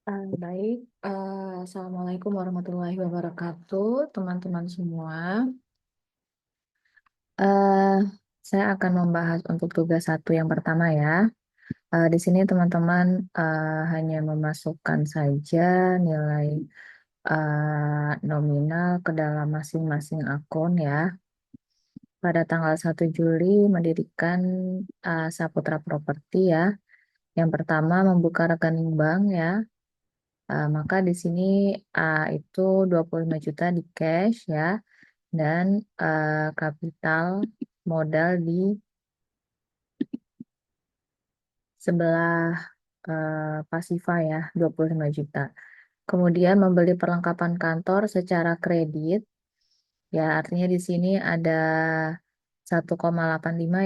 Baik, Assalamualaikum warahmatullahi wabarakatuh, teman-teman semua. Eh, saya akan membahas untuk tugas satu yang pertama ya. Di sini teman-teman hanya memasukkan saja nilai nominal ke dalam masing-masing akun ya. Pada tanggal 1 Juli mendirikan Saputra Properti ya. Yang pertama membuka rekening bank ya. Maka di sini itu 25 juta di cash ya dan kapital modal di sebelah Pasifa ya 25 juta. Kemudian membeli perlengkapan kantor secara kredit ya artinya di sini ada 1,85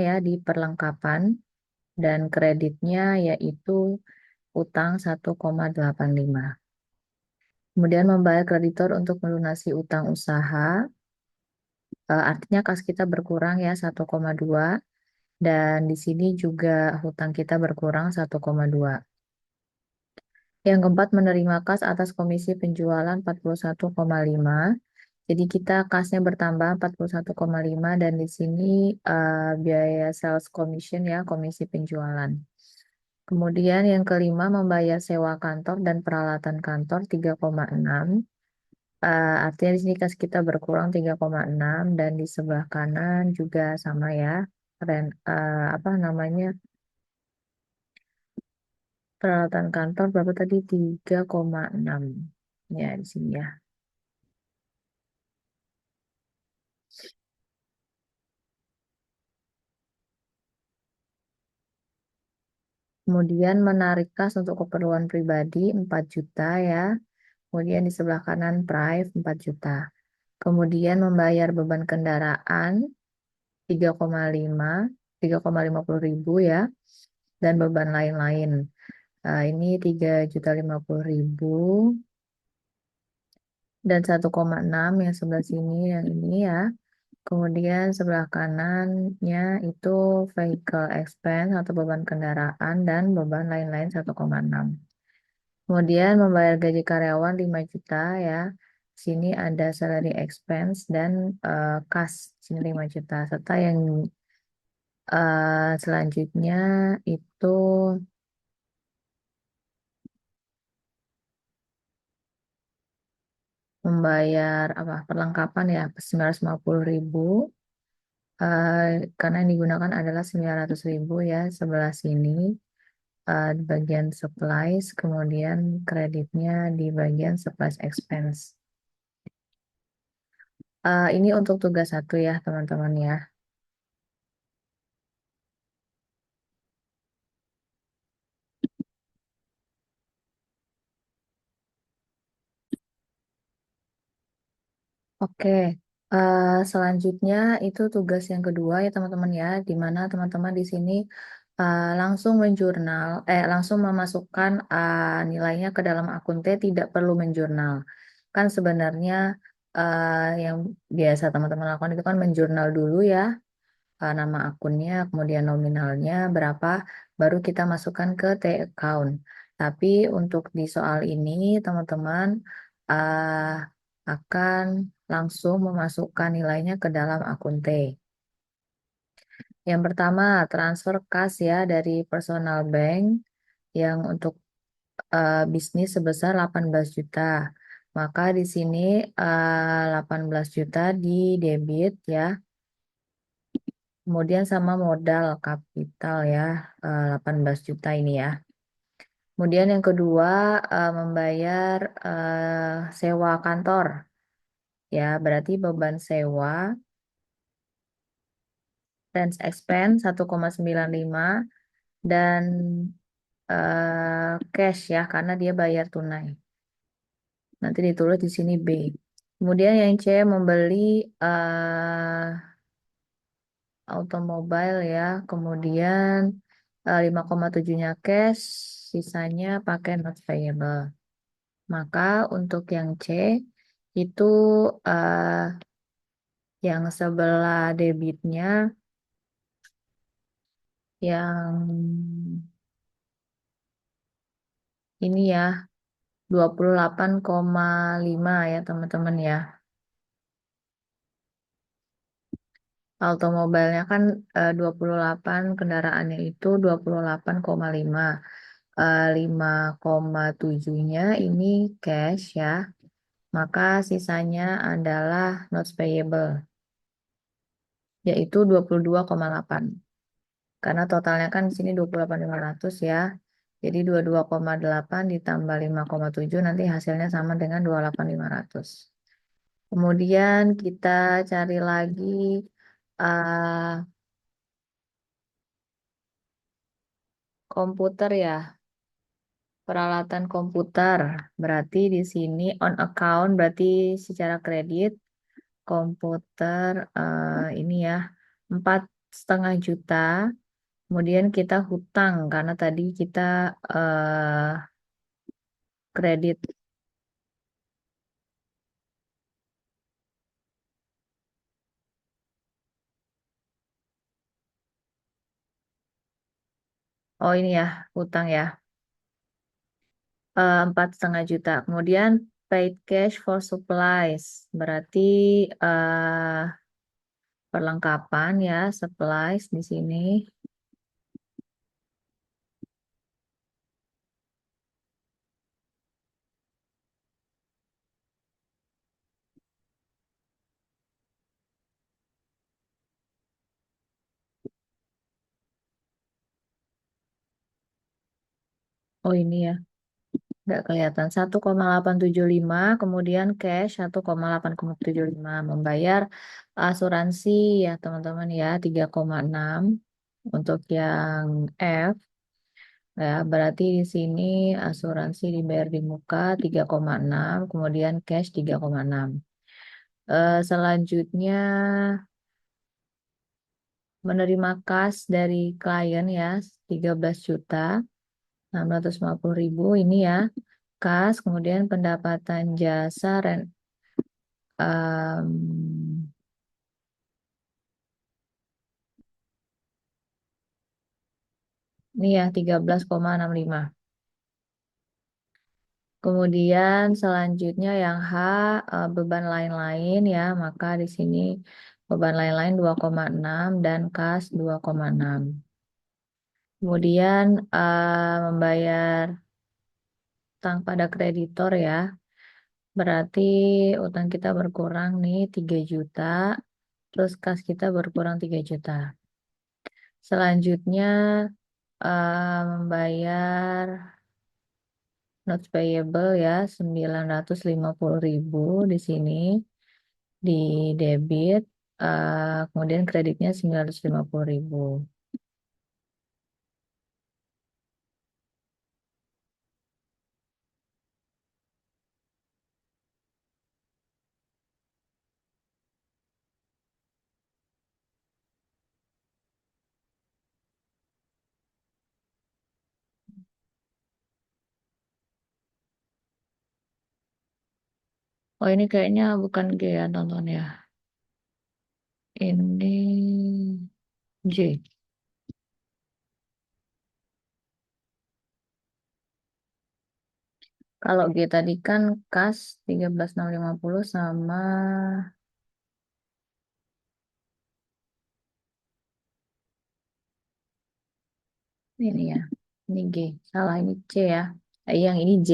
ya di perlengkapan dan kreditnya yaitu utang 1,85. Kemudian membayar kreditor untuk melunasi utang usaha. Artinya kas kita berkurang ya 1,2 dan di sini juga hutang kita berkurang 1,2. Yang keempat menerima kas atas komisi penjualan 41,5. Jadi kita kasnya bertambah 41,5 dan di sini biaya sales commission ya komisi penjualan. Kemudian yang kelima membayar sewa kantor dan peralatan kantor 3,6. Artinya di sini kas kita berkurang 3,6 dan di sebelah kanan juga sama ya. Apa namanya? Peralatan kantor berapa tadi? 3,6. Ya, di sini ya. Kemudian menarik kas untuk keperluan pribadi 4 juta ya. Kemudian di sebelah kanan Prive 4 juta. Kemudian membayar beban kendaraan 3,5, 3,50 ribu ya. Dan beban lain-lain. Ini 3,50 juta dan 1,6 yang sebelah sini yang ini ya. Kemudian sebelah kanannya itu vehicle expense atau beban kendaraan dan beban lain-lain 1,6. Kemudian membayar gaji karyawan 5 juta ya. Sini ada salary expense dan kas sini 5 juta serta yang selanjutnya itu membayar apa perlengkapan ya 950 ribu. Eh, karena yang digunakan adalah 900 ribu ya sebelah sini di bagian supplies, kemudian kreditnya di bagian supplies expense. Ini untuk tugas satu ya teman-teman ya. Oke, selanjutnya itu tugas yang kedua ya teman-teman ya, di mana teman-teman di sini langsung langsung memasukkan nilainya ke dalam akun T, tidak perlu menjurnal. Kan sebenarnya yang biasa teman-teman lakukan itu kan menjurnal dulu ya, nama akunnya, kemudian nominalnya berapa, baru kita masukkan ke T account. Tapi untuk di soal ini teman-teman uh, akan langsung memasukkan nilainya ke dalam akun T. Yang pertama, transfer kas ya dari personal bank yang untuk bisnis sebesar 18 juta. Maka di sini 18 juta di debit ya. Kemudian sama modal kapital ya 18 juta ini ya. Kemudian yang kedua membayar sewa kantor ya, berarti beban sewa rent expense 1,95 dan cash ya karena dia bayar tunai. Nanti ditulis di sini B. Kemudian yang C membeli automobile ya, kemudian 5,7-nya cash, sisanya pakai not payable. Maka untuk yang C itu eh, yang sebelah debitnya yang ini ya 28,5 ya teman-teman ya. Automobilnya kan 28, kendaraannya itu 28,5. 5,7-nya ini cash ya. Maka sisanya adalah notes payable, yaitu 22,8. Karena totalnya kan di sini 28.500 ya. Jadi 22,8 ditambah 5,7 nanti hasilnya sama dengan 28.500. Kemudian kita cari lagi eh, komputer ya, peralatan komputer. Berarti di sini on account berarti secara kredit komputer ini ya 4,5 juta. Kemudian kita hutang karena tadi kita kredit. Oh ini ya hutang ya 4,5 juta. Kemudian paid cash for supplies berarti perlengkapan ya supplies di sini. Oh ini ya nggak kelihatan 1,875. Kemudian cash 1,875 membayar asuransi ya teman-teman ya 3,6 untuk yang F. Ya, berarti di sini asuransi dibayar di muka 3,6, kemudian cash 3,6. Selanjutnya menerima kas dari klien ya 13.650.000 ini ya kas, kemudian pendapatan jasa em, ini ya 13,65. Kemudian selanjutnya yang H beban lain-lain ya, maka di sini beban lain-lain 2,6 dan kas 2,6. Kemudian membayar utang pada kreditor ya, berarti utang kita berkurang nih 3 juta, terus kas kita berkurang 3 juta. Selanjutnya membayar notes payable ya 950.000 di sini di debit, kemudian kreditnya 950.000. Oh ini kayaknya bukan G ya tonton ya. Ini J. Kalau G tadi kan kas 13.650 sama ini ya. Ini G. Salah ini C ya. Yang ini J.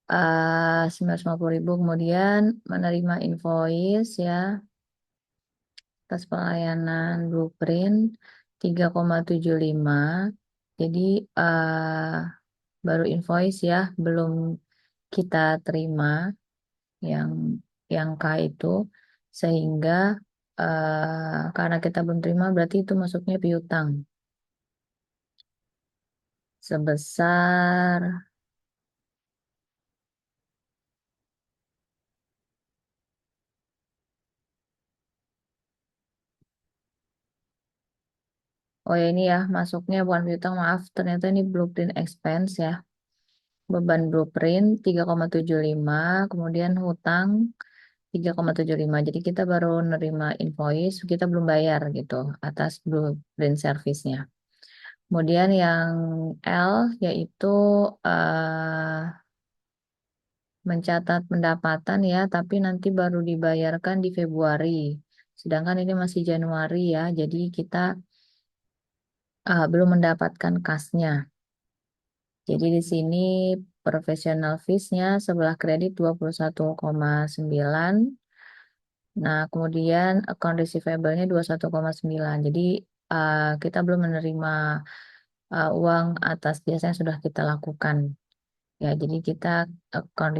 950.000 kemudian menerima invoice ya atas pelayanan blueprint 3,75. Jadi baru invoice ya belum kita terima yang K itu sehingga karena kita belum terima berarti itu masuknya piutang sebesar oh ya ini ya masuknya bukan piutang maaf ternyata ini blueprint expense ya beban blueprint 3,75 kemudian hutang 3,75 jadi kita baru nerima invoice kita belum bayar gitu atas blueprint service-nya. Kemudian yang L yaitu mencatat pendapatan ya, tapi nanti baru dibayarkan di Februari. Sedangkan ini masih Januari ya, jadi kita belum mendapatkan kasnya. Jadi di sini professional fees-nya sebelah kredit 21,9. Nah, kemudian account receivable-nya 21,9. Jadi kita belum menerima uang atas jasa yang sudah kita lakukan. Ya, jadi kita account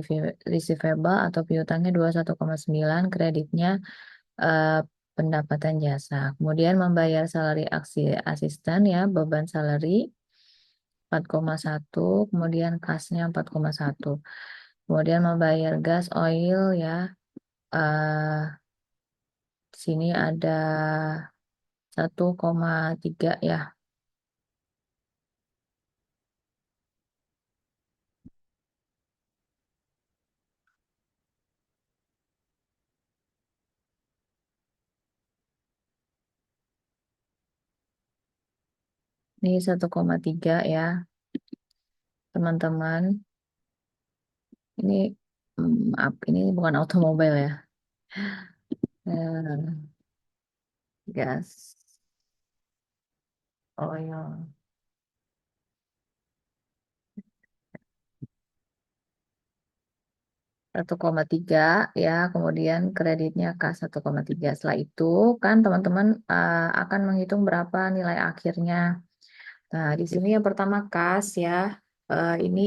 receivable atau piutangnya 21,9, kreditnya eh, pendapatan jasa. Kemudian membayar salary aksi asisten ya, beban salary 4,1, kemudian kasnya 4,1. Kemudian membayar gas, oil ya, sini ada 1,3 ya. Ini 1,3 ya, teman-teman. Ini maaf, ini bukan otomobil ya. Eh, gas, oil. 1,3 ya, kemudian kreditnya k 1,3. Setelah itu kan teman-teman akan menghitung berapa nilai akhirnya. Nah, di sini yang pertama kas ya. Ini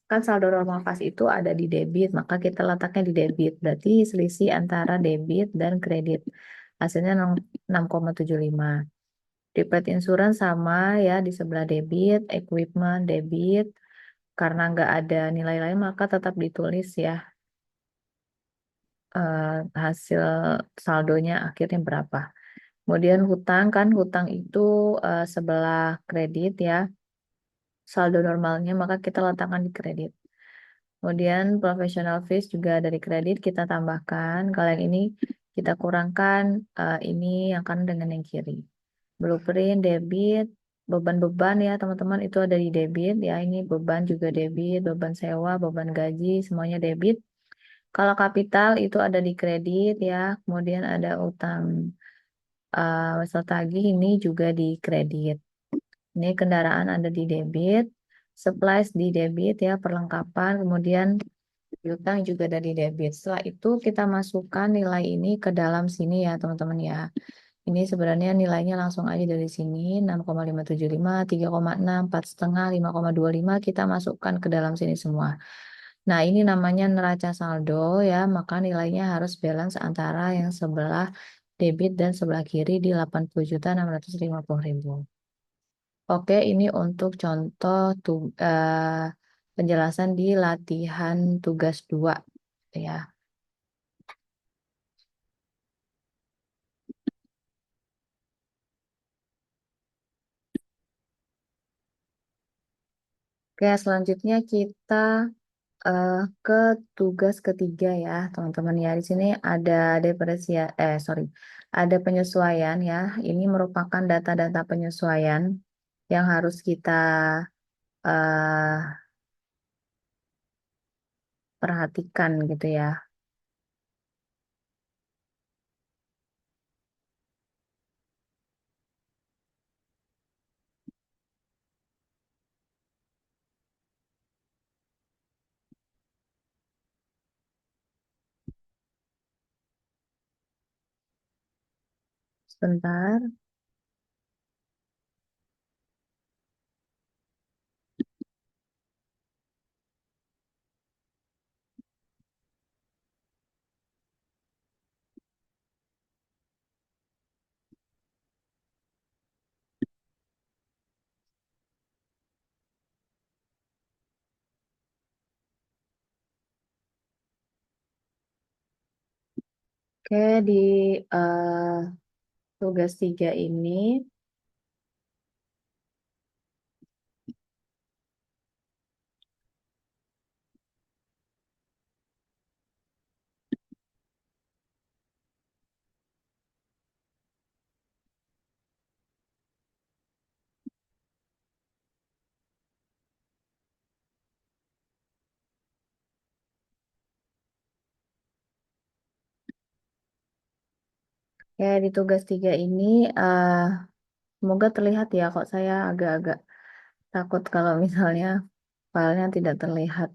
kan saldo normal kas itu ada di debit, maka kita letaknya di debit. Berarti selisih antara debit dan kredit. Hasilnya 6,75. Prepaid insurance sama ya di sebelah debit, equipment debit. Karena nggak ada nilai lain maka tetap ditulis ya eh, hasil saldonya akhirnya berapa. Kemudian hutang kan hutang itu sebelah kredit ya saldo normalnya maka kita letakkan di kredit. Kemudian professional fees juga dari kredit kita tambahkan. Kalau yang ini kita kurangkan ini yang kanan dengan yang kiri. Blueprint debit beban-beban ya teman-teman itu ada di debit ya ini beban juga debit beban sewa beban gaji semuanya debit. Kalau kapital itu ada di kredit ya, kemudian ada utang wesel tagih ini juga di kredit. Ini kendaraan ada di debit, supplies di debit ya, perlengkapan, kemudian piutang juga ada di debit. Setelah itu kita masukkan nilai ini ke dalam sini ya teman-teman ya. Ini sebenarnya nilainya langsung aja dari sini 6,575, 3,6, 4,5, 5,25 kita masukkan ke dalam sini semua. Nah, ini namanya neraca saldo ya, maka nilainya harus balance antara yang sebelah debit dan sebelah kiri di 80.650.000. Oke, ini untuk contoh penjelasan di latihan tugas 2 ya. Oke, selanjutnya kita eh, ke tugas ketiga ya, teman-teman ya. Di sini ada sorry, ada penyesuaian ya. Ini merupakan data-data penyesuaian yang harus kita eh, perhatikan gitu ya. Sebentar. Oke, di tugas 3 ini, Ya, di tugas 3 ini eh semoga terlihat ya, kok saya agak-agak takut kalau misalnya filenya tidak terlihat.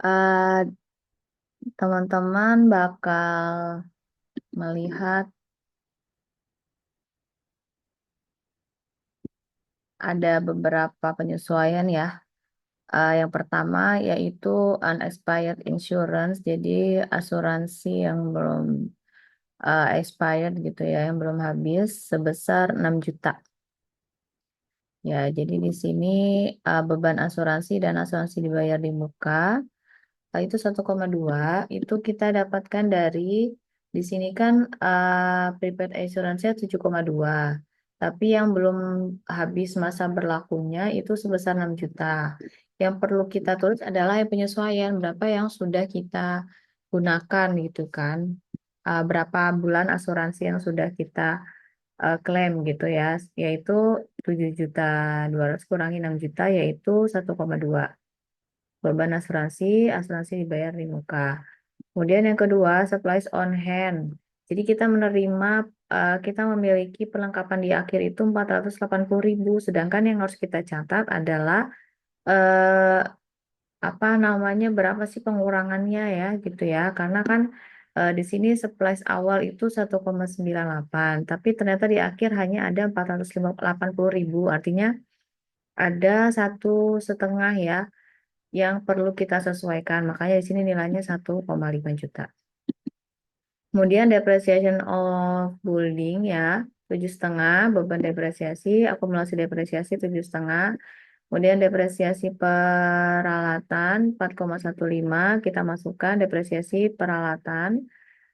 Eh Teman-teman bakal melihat ada beberapa penyesuaian ya. Yang pertama yaitu unexpired insurance, jadi asuransi yang belum expired gitu ya, yang belum habis sebesar 6 juta. Ya, jadi di sini beban asuransi dan asuransi dibayar di muka itu 1,2 itu kita dapatkan dari di sini kan prepaid insurance-nya 7,2. Tapi yang belum habis masa berlakunya itu sebesar 6 juta. Yang perlu kita tulis adalah yang penyesuaian berapa yang sudah kita gunakan gitu kan. Berapa bulan asuransi yang sudah kita klaim gitu ya, yaitu 7.200.000 kurangi 6 juta yaitu 1,2. Beban asuransi, asuransi dibayar di muka. Kemudian yang kedua, supplies on hand. Jadi kita menerima, kita memiliki perlengkapan di akhir itu 480.000. Sedangkan yang harus kita catat adalah eh, apa namanya, berapa sih pengurangannya ya gitu ya. Karena kan di sini supplies awal itu 1,98. Tapi ternyata di akhir hanya ada 480.000. Artinya ada 1,5 ya yang perlu kita sesuaikan. Makanya di sini nilainya 1,5 juta. Kemudian depreciation of building ya 7,5, beban depresiasi, akumulasi depresiasi 7,5. Kemudian depresiasi peralatan 4,15 kita masukkan depresiasi peralatan,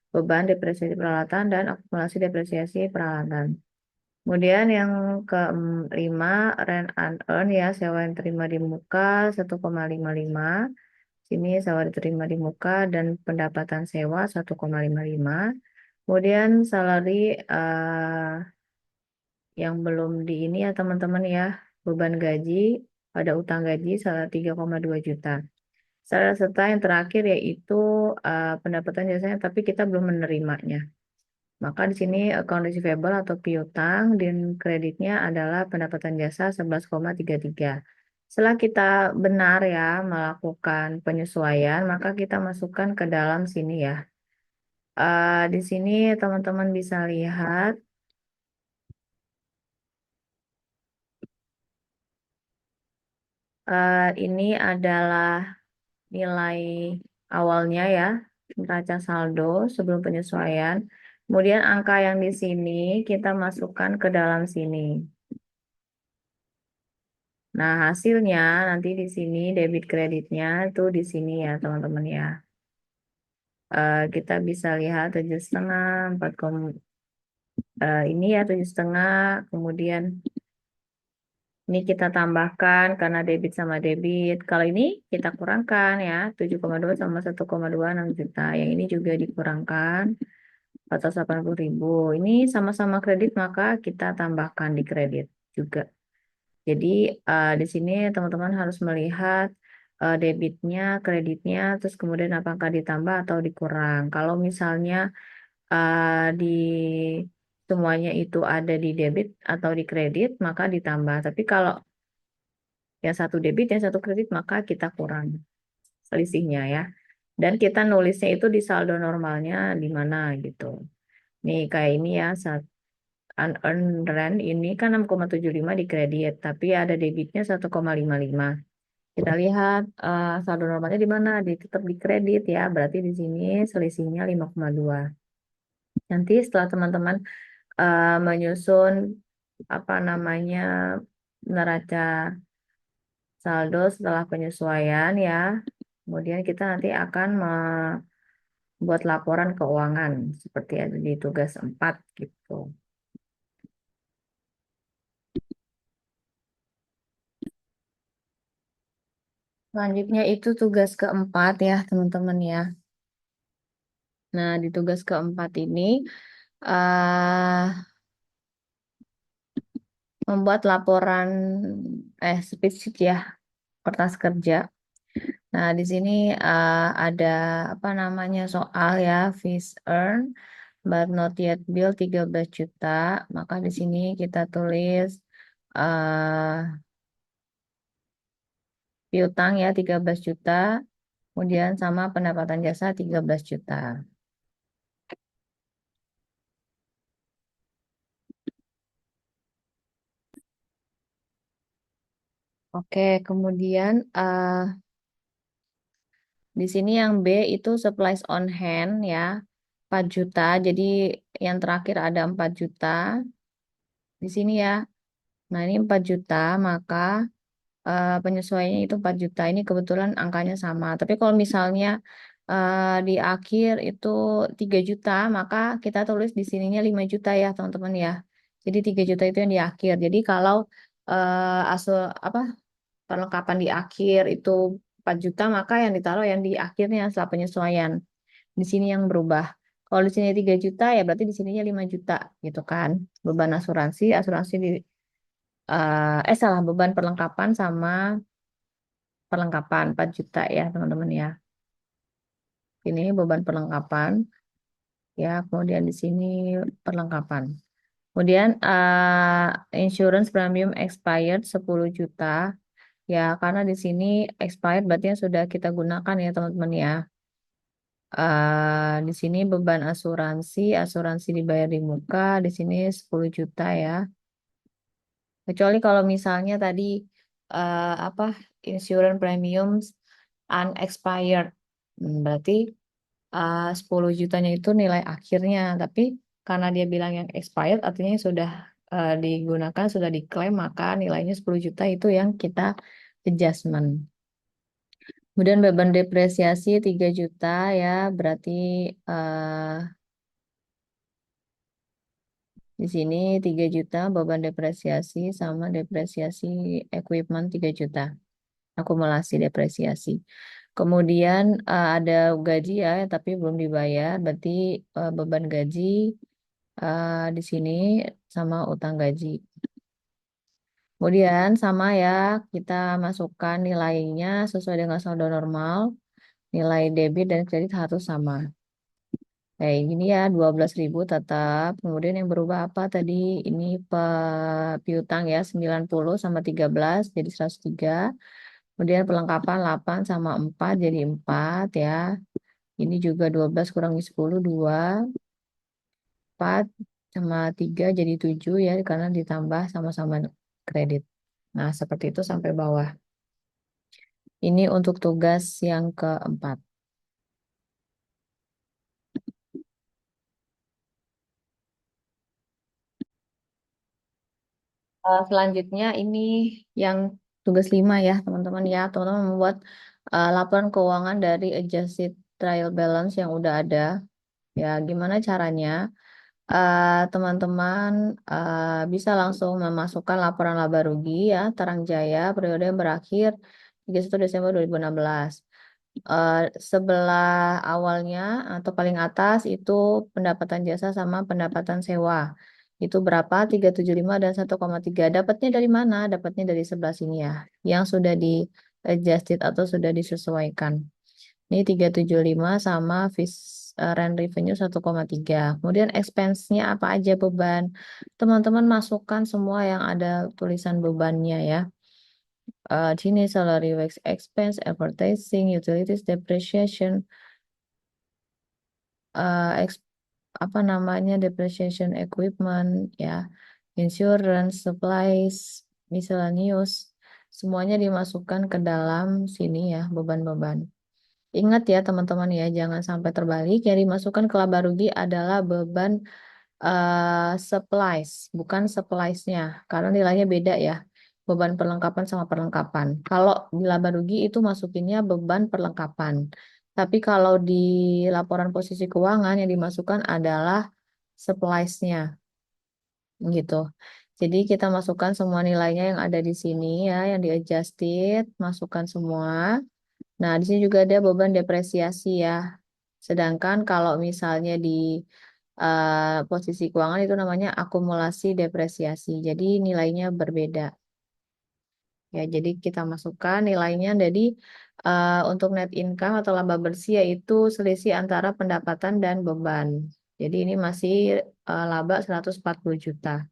beban depresiasi peralatan dan akumulasi depresiasi peralatan. Kemudian yang kelima, rent and earn ya, sewa yang terima di muka 1,55. Sini sewa diterima di muka dan pendapatan sewa 1,55. Kemudian salary yang belum di ini ya teman-teman ya, beban gaji pada utang gaji 3,2 juta. Serta yang terakhir yaitu pendapatan jasanya tapi kita belum menerimanya. Maka di sini account receivable atau piutang dan kreditnya adalah pendapatan jasa 11,33. Setelah kita benar ya melakukan penyesuaian, maka kita masukkan ke dalam sini ya. Di sini teman-teman bisa lihat ini adalah nilai awalnya ya, neraca saldo sebelum penyesuaian. Kemudian angka yang di sini kita masukkan ke dalam sini. Nah, hasilnya nanti di sini debit kreditnya itu di sini ya, teman-teman ya. Kita bisa lihat 7,5, 4, ini ya 7,5. Kemudian ini kita tambahkan karena debit sama debit. Kalau ini kita kurangkan ya, 7,2 sama 1,26 juta. Yang ini juga dikurangkan 480.000. Ini sama-sama kredit maka kita tambahkan di kredit juga. Jadi di sini teman-teman harus melihat debitnya, kreditnya, terus kemudian apakah ditambah atau dikurang. Kalau misalnya di semuanya itu ada di debit atau di kredit, maka ditambah. Tapi kalau yang satu debit, yang satu kredit, maka kita kurang selisihnya ya. Dan kita nulisnya itu di saldo normalnya di mana gitu. Nih kayak ini ya, unearned rent ini kan 6,75 di kredit, tapi ada debitnya 1,55. Kita lihat saldo normalnya di mana, tetap di kredit ya, berarti di sini selisihnya 5,2. Nanti setelah teman-teman menyusun apa namanya neraca saldo setelah penyesuaian ya, kemudian kita nanti akan membuat laporan keuangan seperti ada di tugas 4 gitu. Selanjutnya itu tugas keempat ya teman-teman ya. Nah di tugas keempat ini eh membuat laporan spreadsheet ya, kertas kerja. Nah, di sini ada apa namanya soal ya, fees earn. but not yet bill 13 juta, maka di sini kita tulis piutang ya 13 juta, kemudian sama pendapatan jasa 13 juta. Oke, kemudian di sini yang B itu supplies on hand ya 4 juta. Jadi yang terakhir ada 4 juta di sini ya. Nah, ini 4 juta, maka penyesuaiannya itu 4 juta. Ini kebetulan angkanya sama. Tapi kalau misalnya di akhir itu 3 juta, maka kita tulis di sininya 5 juta ya, teman-teman ya. Jadi 3 juta itu yang di akhir. Jadi kalau apa perlengkapan di akhir itu 4 juta, maka yang ditaruh yang di akhirnya setelah penyesuaian. Di sini yang berubah. Kalau di sini 3 juta, ya berarti di sininya 5 juta gitu kan. Beban asuransi, asuransi di salah, beban perlengkapan sama perlengkapan 4 juta ya teman-teman ya. Ini beban perlengkapan ya, kemudian di sini perlengkapan. Kemudian insurance premium expired 10 juta ya, karena di sini expired berarti yang sudah kita gunakan ya teman-teman ya. Di sini beban asuransi, asuransi dibayar di muka, di sini 10 juta ya. Kecuali kalau misalnya tadi apa insurance premiums unexpired. Berarti 10 jutanya itu nilai akhirnya, tapi karena dia bilang yang expired artinya sudah digunakan, sudah diklaim, maka nilainya 10 juta itu yang kita adjustment. Kemudian beban depresiasi 3 juta ya, berarti di sini 3 juta beban depresiasi sama depresiasi equipment 3 juta. Akumulasi depresiasi. Kemudian ada gaji ya, tapi belum dibayar, berarti beban gaji di sini sama utang gaji. Kemudian sama ya, kita masukkan nilainya sesuai dengan saldo normal, nilai debit dan kredit harus sama. Kayak gini ya, 12.000 tetap. Kemudian yang berubah apa tadi? Ini piutang ya, 90 sama 13 jadi 103. Kemudian perlengkapan 8 sama 4 jadi 4 ya. Ini juga 12 kurangi 10, 2. 4 sama 3 jadi 7 ya, karena ditambah sama-sama kredit. Nah, seperti itu sampai bawah. Ini untuk tugas yang keempat. Selanjutnya ini yang tugas 5 ya, teman-teman ya. Teman-teman membuat laporan keuangan dari adjusted trial balance yang udah ada. Ya, gimana caranya? Teman-teman bisa langsung memasukkan laporan laba rugi ya Terang Jaya periode yang berakhir 31 Desember 2016. Eh, Sebelah awalnya atau paling atas itu pendapatan jasa sama pendapatan sewa. Itu berapa? 375 dan 1,3. Dapatnya dari mana? Dapatnya dari sebelah sini ya. Yang sudah di adjusted atau sudah disesuaikan. Ini 375 sama rent revenue 1,3. Kemudian expense-nya apa aja beban. Teman-teman masukkan semua yang ada tulisan bebannya ya. Sini salary wax expense, advertising, utilities, depreciation, ex- apa namanya depreciation equipment ya, insurance, supplies, miscellaneous. Semuanya dimasukkan ke dalam sini ya beban-beban. Ingat ya teman-teman ya, jangan sampai terbalik. Yang dimasukkan ke laba rugi adalah beban supplies, bukan supplies-nya. Karena nilainya beda ya. Beban perlengkapan sama perlengkapan. Kalau di laba rugi itu masukinnya beban perlengkapan. Tapi kalau di laporan posisi keuangan yang dimasukkan adalah supplies-nya gitu. Jadi kita masukkan semua nilainya yang ada di sini ya, yang di adjusted, masukkan semua. Nah, di sini juga ada beban depresiasi ya. Sedangkan kalau misalnya di posisi keuangan itu namanya akumulasi depresiasi. Jadi nilainya berbeda. Ya, jadi kita masukkan nilainya. Jadi untuk net income atau laba bersih yaitu selisih antara pendapatan dan beban. Jadi ini masih laba 140 juta.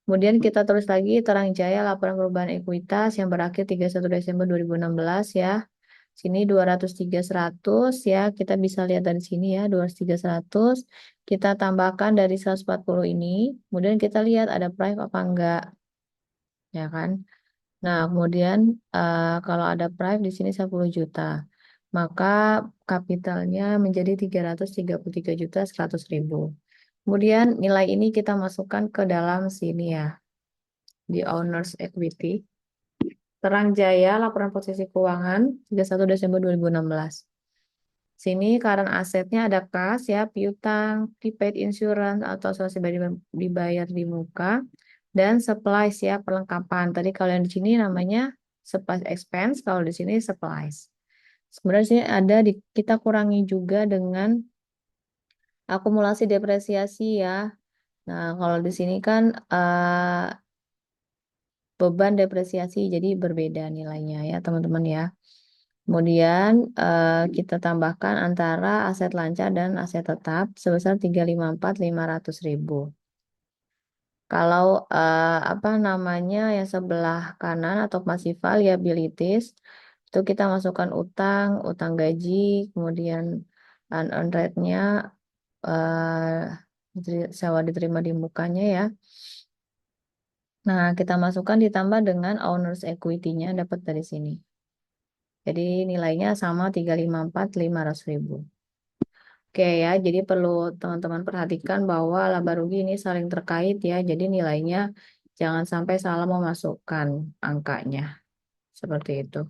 Kemudian kita terus lagi Terang Jaya laporan perubahan ekuitas yang berakhir 31 Desember 2016 ya. Sini 203.100 ya. Kita bisa lihat dari sini ya 203.100. Kita tambahkan dari 140 ini. Kemudian kita lihat ada price apa enggak. Ya kan? Nah, kemudian kalau ada price di sini 10 juta. Maka kapitalnya menjadi 333.100.000. Kemudian nilai ini kita masukkan ke dalam sini ya, di owners equity. Terang Jaya, laporan posisi keuangan 31 Desember 2016. Sini current asetnya ada kas ya, piutang, prepaid insurance atau asuransi dibayar di muka, dan supplies ya, perlengkapan. Tadi kalau yang di sini namanya supplies expense, kalau di sini supplies. Sebenarnya sini ada kita kurangi juga dengan akumulasi depresiasi ya. Nah, kalau di sini kan beban depresiasi jadi berbeda nilainya ya teman-teman ya. Kemudian kita tambahkan antara aset lancar dan aset tetap sebesar 354.500.000. Kalau apa namanya yang sebelah kanan atau passive liabilities itu kita masukkan utang, utang gaji, kemudian unearned rate-nya sewa diterima di mukanya ya. Nah, kita masukkan ditambah dengan owners equity-nya dapat dari sini. Jadi nilainya sama 354.500.000. Oke ya, jadi perlu teman-teman perhatikan bahwa laba rugi ini saling terkait ya. Jadi nilainya jangan sampai salah memasukkan angkanya. Seperti itu.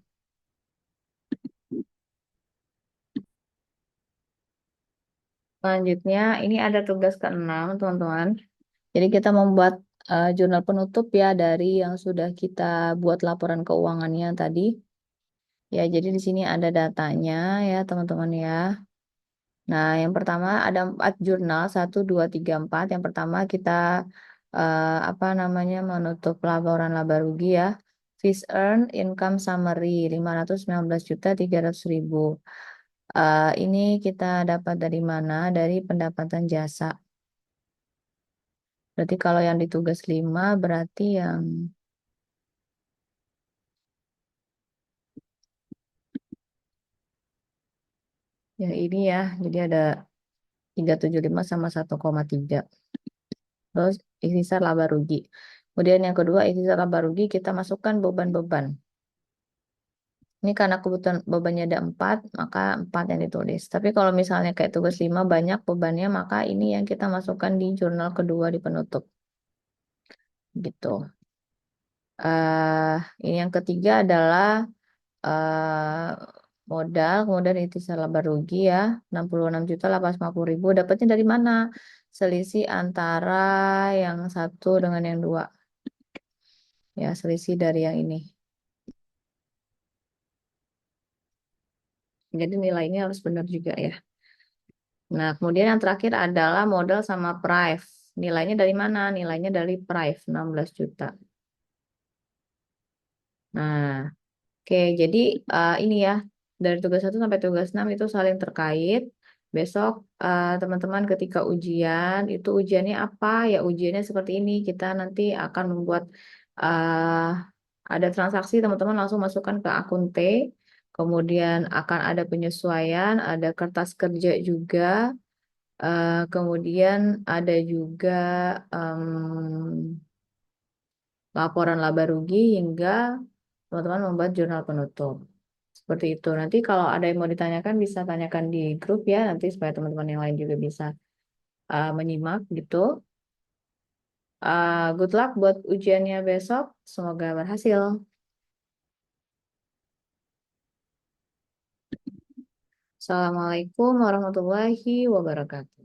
Selanjutnya, ini ada tugas ke-6, teman-teman. Jadi kita membuat jurnal penutup ya dari yang sudah kita buat laporan keuangannya tadi. Ya, jadi di sini ada datanya ya, teman-teman ya. Nah, yang pertama ada 4 jurnal, 1, 2, 3, 4. Yang pertama kita apa namanya menutup laporan laba rugi ya. Fees earn income summary 519.300.000. Ini kita dapat dari mana? Dari pendapatan jasa. Berarti kalau yang di tugas 5 berarti yang ini ya. Jadi ada 375 sama 1,3. Terus ikhtisar laba rugi. Kemudian yang kedua ikhtisar laba rugi kita masukkan beban-beban. Ini karena kebutuhan bebannya ada 4, maka 4 yang ditulis. Tapi kalau misalnya kayak tugas 5 banyak bebannya, maka ini yang kita masukkan di jurnal kedua di penutup. Gitu. Ini yang ketiga adalah eh modal, kemudian ikhtisar laba rugi ya, 66.850.000. Dapatnya dari mana? Selisih antara yang satu dengan yang dua. Ya, selisih dari yang ini. Jadi nilainya harus benar juga ya. Nah, kemudian yang terakhir adalah modal sama price. Nilainya dari mana? Nilainya dari price, 16 juta. Nah, oke, jadi ini ya, dari tugas 1 sampai tugas 6 itu saling terkait. Besok teman-teman ketika ujian, itu ujiannya apa? Ya ujiannya seperti ini. Kita nanti akan membuat uh, ada transaksi, teman-teman langsung masukkan ke akun T. Kemudian akan ada penyesuaian, ada kertas kerja juga. Kemudian ada juga laporan laba rugi hingga teman-teman membuat jurnal penutup. Seperti itu. Nanti kalau ada yang mau ditanyakan bisa tanyakan di grup ya, nanti supaya teman-teman yang lain juga bisa menyimak gitu. Good luck buat ujiannya besok. Semoga berhasil. Assalamualaikum warahmatullahi wabarakatuh.